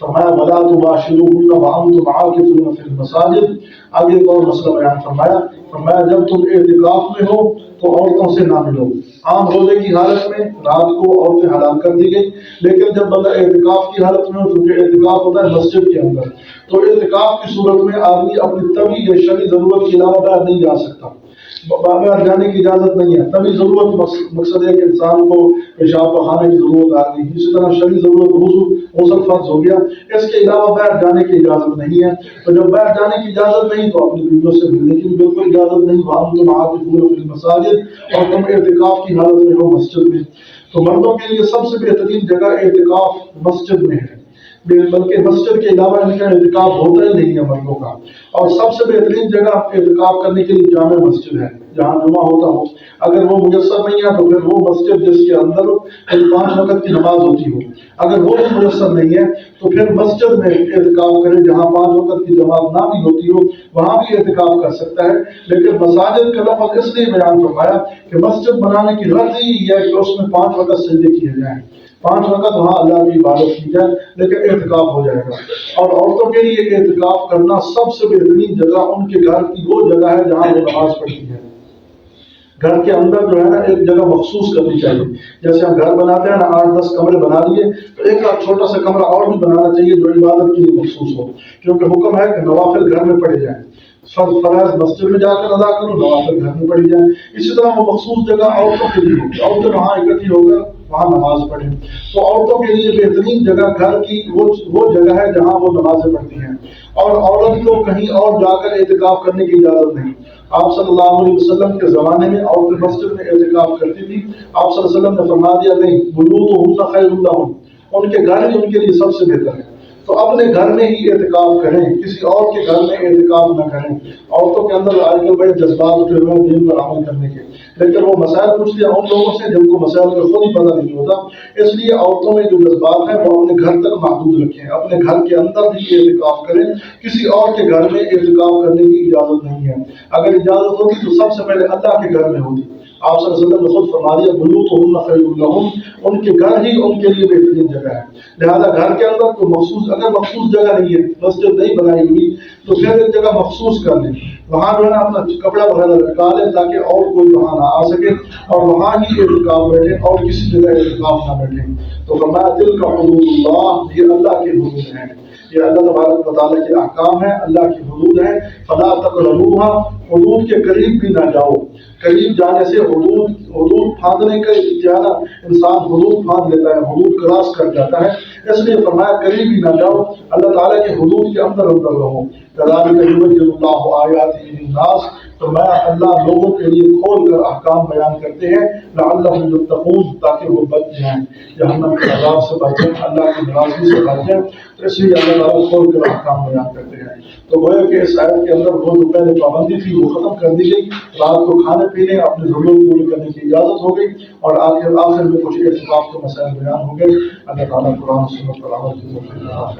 فرمایا ولا تباشروهن وانتم عاکفون فی المساجد. آگے ایک اور مسئلہ بیان فرمایا جب تم اعتکاف میں ہو تو عورتوں سے نہ ملو. عام روزے کی حالت میں رات کو عورتیں حلال کر دی گئی، لیکن جب بندہ اعتکاف کی حالت میں ہو، چونکہ اعتکاف ہوتا ہے مسجد کے اندر، تو اعتکاف کی صورت میں آدمی اپنی طبی یا شرعی ضرورت کے علاوہ باہر نہیں جا سکتا، باہر جانے کی اجازت نہیں ہے. طبی ضرورت مقصد ہے کہ انسان کو پیشاب پخانے کی ضرورت آ گئی، اسی طرح شرعی ضرورت غسل فرض ہو گیا، اس کے علاوہ باہر جانے کی اجازت نہیں ہے. تو جب باہر جانے کی اجازت نہیں تو اپنی بیویوں سے ملنے کی بھی بالکل اجازت نہیں. وہاں تم عاکفون فی المساجد، اور تم اعتکاف کی حالت میں ہو مسجد میں. تو مردوں کے لیے سب سے بہترین جگہ اعتکاف مسجد میں ہے، بلکہ مسجد کے علاوہ ان کا اعتکاف ہوتا ہی نہیں ہے مردوں کا. اور سب سے بہترین جگہ اعتکاف کرنے کے لیے جامع مسجد ہے جہاں جمعہ ہوتا ہو. اگر وہ میسر نہیں ہے تو پھر وہ مسجد جس کے اندر 5 وقت کی نماز ہوتی ہو، اگر وہ بھی میسر نہیں ہے تو پھر مسجد میں اعتکاف کرے جہاں 5 وقت کی جماعت نہ بھی ہوتی ہو، وہاں بھی اعتکاف کر سکتا ہے. لیکن مساجد کا لفظ اس لیے بیان فرمایا کہ مسجد بنانے کی غرض یہ ہے کہ اس میں 5 وقت سجدے کیے جائیں، 5 وقت وہاں اللہ کی عبادت کی جائے، لیکن اعتکاف ہو جائے گا. اور عورتوں کے لیے اعتکاف کرنا سب سے بہترین جگہ ان کے گھر کی وہ جگہ ہے جہاں وہ نماز پڑھتی ہے. گھر کے اندر جو ہے نا ایک جگہ مخصوص کرنی چاہیے. جیسے ہم گھر بناتے ہیں نا 8-10 کمرے بنا لیے، تو ایک چھوٹا سا کمرہ اور بھی بنانا چاہیے جو عبادت کے لیے مخصوص ہو، کیونکہ حکم ہے کہ نوافل گھر میں پڑھے جائیں. فرائض مسجد میں جا کر ادا کرو، نوافل گھر میں پڑھی جائیں. اسی طرح وہ مخصوص جگہ عورتوں کے لیے ہوگی، عورتیں وہاں اکٹھی ہو کر وہاں نماز پڑھیں. تو عورتوں کے لیے بہترین جگہ گھر کی وہ جگہ ہے جہاں وہ نمازیں پڑھتی ہیں. اور عورت کو کہیں اور جا کر اعتکاف کرنے کی اجازت نہیں. آپ صلی اللہ علیہ وسلم کے زمانے میں عورتیں مسجد میں اعتکاف کرتی تھی. آپ صلی اللہ علیہ وسلم نے فرما دیا نہیں، بیوتہن خیر لہن، ان کے گھر ہی ان کے لیے سب سے بہتر ہے. تو اپنے گھر میں ہی اعتکاف کریں، کسی اور کے گھر میں اعتکاف نہ کریں. عورتوں کے اندر آج کل بڑے جذبات اٹھے ہوئے ہیں دین پر عمل کرنے کے، لیکن وہ مسائل پوچھتے ہیں ان لوگوں سے جن کو مسائل کا خود ہی پتہ نہیں ہوتا. اس لیے عورتوں میں جو جذبات ہیں وہ اپنے گھر تک محدود رکھیں، اپنے گھر کے اندر بھی اعتکاف کریں. کسی اور کے گھر میں اعتکاف کرنے کی اجازت نہیں ہے. اگر اجازت ہوتی تو سب سے پہلے اللہ کے گھر میں ہوتی. آپ صلی اللہ علیہ وسلم نے خود فرما دیا بیوتہن خیر لہن، ان کے گھر ہی ان کے لیے بہترین جگہ ہے. لہذا گھر کے اندر کوئی اگر مخصوص جگہ نہیں ہے، مسجد نہیں بنائی ہوئی، تو پھر ایک جگہ مخصوص کر لیں، وہاں جو ہے نا اپنا کپڑا وغیرہ لٹکا لیں تاکہ اور کوئی وہاں نہ آ سکے، اور وہاں ہی اعتکاف بیٹھے اور کسی جگہ اعتکاف نہ بیٹھے. تو فرمایا تلک حدود اللہ، یہ اللہ کے حدود ہیں، یہ اللہ تبارک و تعالیٰ کے احکام ہیں، اللہ کی حدود ہیں. فلا تقربوها، حدود کے قریب بھی نہ جاؤ. قریب جانے سے حدود پھاندنے کا اتیانا، انسان حدود پھاند لیتا ہے، حدود کراس کر جاتا ہے. اس لیے فرمایا قریب ہی نہ جاؤ، اللہ تعالیٰ کے حدود کے اندر رہو. کذالک یبین اللہ آیاتہ للناس، فرمایا اللہ لوگوں کے لیے کھول کر احکام بیان کرتے ہیں. لعلہم یتقون، تاکہ وہ بچ جائیں، جہنم کے عذاب سے بچ جائیں، اللہ کی ناراضگی سے بچ جائیں. تو اس لیے اللہ تعالیٰ کھول کر احکام بیان کرتے ہیں. تو گویا کہ اس آیت کے اندر وہ جو پہلے پابندی تھی وہ ختم کر دی گئی. رات کو کھانے پینے اپنی ضرورت پوری کرنے کی اجازت ہو گئی، اور آخر میں کچھ اعتکاف کے مسائل بیان ہو گئے. اللہ تعالیٰ قرآن و سنت پر عمل کی توفیق عطا فرمائے.